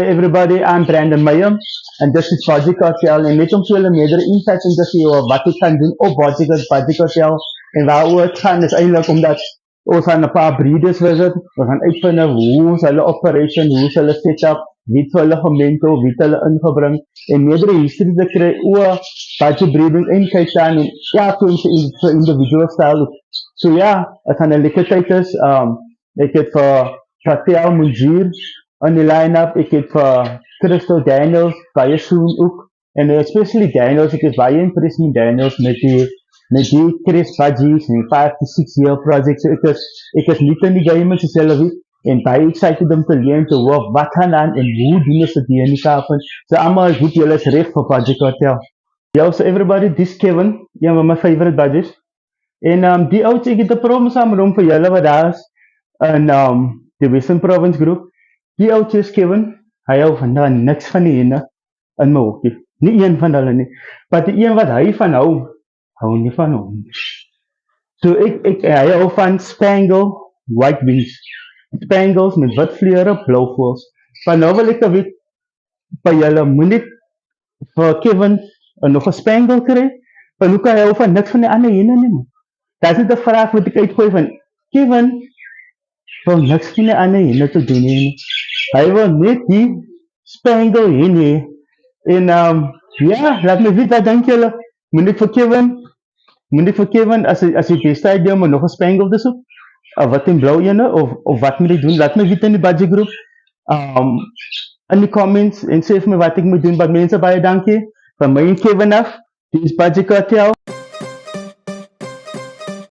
everybody, I'm Brandon Meyer and this is Budget Cartel en net om vir julle meerdere insights in te gee oor wat ek gaan doen op Budget Cartel en waaroor het gaan is eintlik omdat ons gaan 'n paar breeders visit. We gaan uitvind hoe is hulle operation, hoe is hulle setup, wie het vir hulle gementor, wie het hulle ingebring en meerdere history te kry oor budget breeding en kyk dan en elke individual style. So ja, het gaan 'n lekker tyd is. Ek het vir Cartel Munjir on the lineup, ek het vir Crystal Daniels baie soon ook en especially Daniels, ek is baie impressed met Daniels met die Chris Budgies en 5 to 6 year project. So ek is niet in die game as self en baie excited om te leer te hoor wat gaan aan en hoe doen ons dit hier in die Kaap. So almal goed, julle is reg vir Budget Cartel. Yo, so everybody, this Kevin, een van my favorite budgets. En die oudste, ek het 'n promo saam met hom vir julle wat daar is in die Western Province groep. Die oudste is Kevin, hy hou van niks van die ene in my hoofie. Nie een van hulle nie. Maar die een wat hy van hou nie van hom. So hy hou van Spangle White Wings. Spangles met wit vleure, blou voels. Van nou wil ek weet by julle moenie vir Kevin nog 'n Spangle kry. Want hoe kan hy hou van niks van die ander ene nie? Dat is net 'n vraag wat ek uitgooi van Kevin wil niks van die ander ene te doen nie. Hy wil net die Spangle hê nie. En ja, laat my weet wat dink julle. Moenie vir Kevin as jy besluit om nog 'n Spangle te soek. Wat in blou ene of wat moet ek doen? Laat my weet in die budget groep. In die comments en sê vir my wat ek moet doen. Maar mense baie dankie. Van my en Kevin af. Dit is Budget Cartel.